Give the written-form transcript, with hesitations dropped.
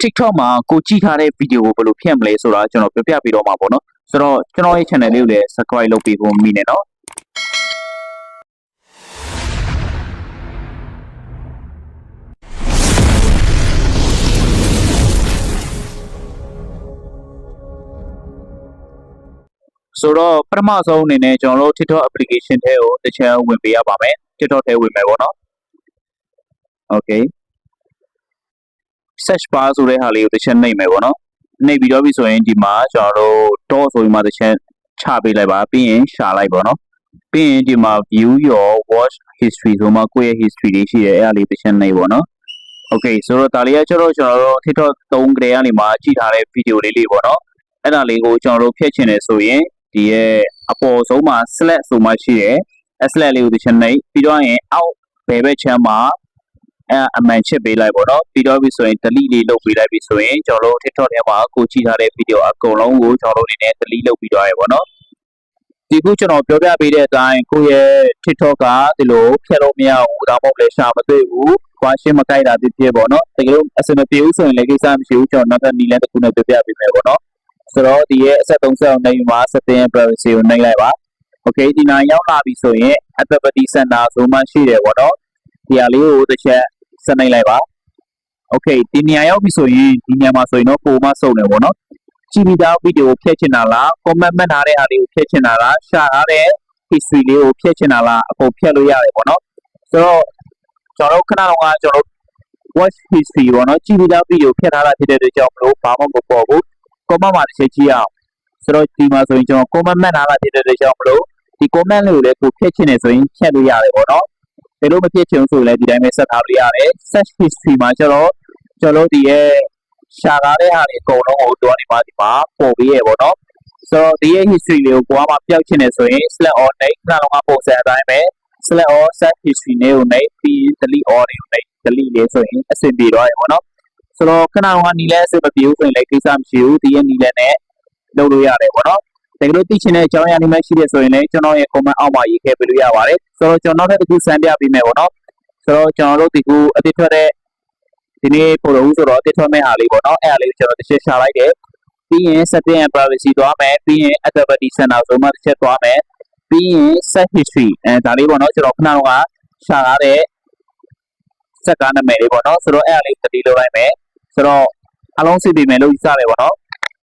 TikTok မှာကိုကြည့်ထားတဲ့ဗီဒီယိုကိုဘယ်လိုဖြတ်မလဲဆိုတာကျွန်တော်ပြောပြပေးတော့မှာပေါ့နော်ဆိုတော့ကျွန်တော်ရဲ့ channel လေးကိုလည်း subscribe လုပ်ပေးဖို့မိနေနော်ဆိုတော့ပထမဆုံးအနေနဲ့ကျွန်တော်တို့ TikTok application ထဲကိုတစ်ချက်ဝင်ပေးရပါမယ် TikTok ထဲဝင်မယ်ပေါ့နော် Okay search bar ဆိုတဲ့ဟာလေးကိုတစ်ချက်နှိပ်မယ်ပေါ့နော်နှိပ်ပြီးတော့ပြီဆိုရင်ဒီမှာကျွန်တော်တို့ တော့ဆိုပြီးမှတစ်ချက်ချပေးလိုက်ပါပြီးရင်ရှာလိုက်ပေါ့နော်ပြီးရင်ဒီမှာ view your watch history ဆိုမှကိုယ့်ရဲ့ history တွေရှိတယ်အဲ့ဒါလေးတစ်ချက်နှိပ်ပေါ့နော် Okay ဆိုတော့ဒါလေးကကျွန်တော်တို့ TikTok 3 ကလေးကနေမှကြည့်ထားတဲ့ဗီဒီယိုလေးပေါ့နော်အဲ့ဒါလေးကိုကျွန်တော်တို့ဖျက်ချင်တယ်ဆိုရင်ဒီရဲ့အပေါ်ဆုံးမှာ select ဆိုမှရှိတယ် select လေးကိုတစ်ချက်နှိပ်ပြီးတော့ရင်အောက်ဘယ်ဘက်ချမ်းမှာအမှန်ချစ်ပေးလိုက်ပေါ့နော်ပြီးတော့ပြီဆိုရင် delete လေးလုပ်ပေးလိုက်ပြီဆိုရင်ကျွန်တော်တို့ TikTok ထဲမှာကိုကြည့်ထားတဲ့ဗီဒီယိုအကုန်လုံးကိုကျွန်တော်တို့အနေနဲ့ delete လုပ်ပြီးတော့ရပေါ့နော်ဒီခုကျွန်တော်ပြောပြပေးတဲ့အတိုင်းကိုရဲ့ TikTok ကဒီလိုဖျက်လို့မရဘူးဒါမှမဟုတ်လည်းရှာမတွေ့ဘူးကွာရှင်းမကိုက်တာဖြစ်ပေါ့နော်တကယ်လို့အစမပြေဘူးဆိုရင်လည်းကိစ္စမရှိဘူးကျွန်တော်နောက်ထပ်နည်းလမ်းတစ်ခုနဲ့ပြောပြပေးမယ်ပေါ့နော်ဆိုတော့ဒီရဲ့အဆက်30အောင်နိုင်မှာ setting privacy ကိုနှိပ်လိုက်ပါ Okay ဒီနာရောက်လာပြီဆိုရင် activity center ဆိုမှရှိတယ်ပေါ့နော်ဒီဟာလေးကိုတစ်ချက်ဆက်နှိပ်လိုက်ပါ Okay ဒီနေရာရောက်ပြီဆိုရင်ဒီနေရာမှာဆိုရင်တော့ပုံမှစုံတယ်ပေါ့နော်ကြည့်ပြီးသားဗီဒီယိုဖျက်ချင်တာလား comment မှတ်ထားတဲ့ဟာလေးကိုဖျက်ချင်တာလားရှာထားတဲ့ history လေးကိုဖျက်ချင်တာလားအကုန်ဖျက်လို့ရတယ်ပေါ့နော်ဆိုတော့ကျွန်တော်တို့ခဏတော့ကျွန်တော်တို့ watch history ပေါ့နော်ကြည့်ပြီးသားဗီဒီယိုဖျက်ထားတာဖြစ်တဲ့အတွက်ကြောင့်မလို့ဘာမှမပေါ်ဘူး comment မှာတစ်ချက်ကြည့်အောင်ဆိုတော့ဒီမှာဆိုရင်ကျွန်တော် comment မှတ်ထားတာဖြစ်တဲ့အတွက်ကြောင့်မလို့ဒီ comment လေးကိုလည်းကိုဖျက်ချင်တယ်ဆိုရင်ဖျက်လို့ရတယ်ပေါ့နော်ဒီလိုမဖြစ်ချင်ဆိုလည်းဒီတိုင်းပဲဆက်ထားလို့ရတယ် search history မှာကျွန်တော်ဒီရဲ့ရှာထားတဲ့ဟာတွေအကုန်လုံးကိုတွားနေပါဒီမှာပို့ပေးရပေါ့နော်ဆိုတော့ဒီရဲ့ history လေးကိုကိုကမှပျောက်ချင်တယ်ဆိုရင် select all နဲ့ခဏလုံးကပုံစံအတိုင်းပဲ select all search history နဲ့ကိုနှိပ်ပြီး delete all နဲ့ကိုနှိပ် delete လေးဆိုရင်အဆင်ပြေတော့ရပေါ့နော်ဆိုတော့ခဏလုံးကနီလဲအဆင်မပြေဘူးဆိုရင်လည်းကိစ္စမရှိဘူးဒီရဲ့နီလဲနဲ့လုပ်လို့ရတယ်ပေါ့နော်တကယ်လို့သိချင်တဲ့အကြောင်းအရာတွေမှရှိတယ်ဆိုရင်လည်းကျွန်တော်ရဲ့ comment အောက်မှာရေးခဲ့ပေးလို့ရပါတယ်ဆိုတော့ကျွန်တော်နောက်ထပ်တစ်ခုစမ်းပြပေးမယ်ပေါ့နော်ဆိုတော့ကျွန်တော်တို့ဒီခုအတစ်ထွက်တဲ့ဒီနေ့ပို့လို့ဆိုတော့အတစ်ထွက်မဲ့အားလေးပေါ့နော်အဲ့အားလေးကိုကျွန်တော်တစ်ချက်ရှာလိုက်တယ်ပြီးရင် setting and privacy သွားမယ်ပြီးရင် activity center ဆိုမှတစ်ချက်သွားမယ်ပြီးရင် set history ဒါလေးပေါ့နော်ကျွန်တော်ခဏတော့ကရှာထားတဲ့စက်ကားနာမည်လေးပေါ့နော်ဆိုတော့အဲ့အားလေး delete လုပ်လိုက်မယ်ဆိုတော့အလုံးစီပြင်မယ်လို့ယူဆတယ်ပေါ့နော်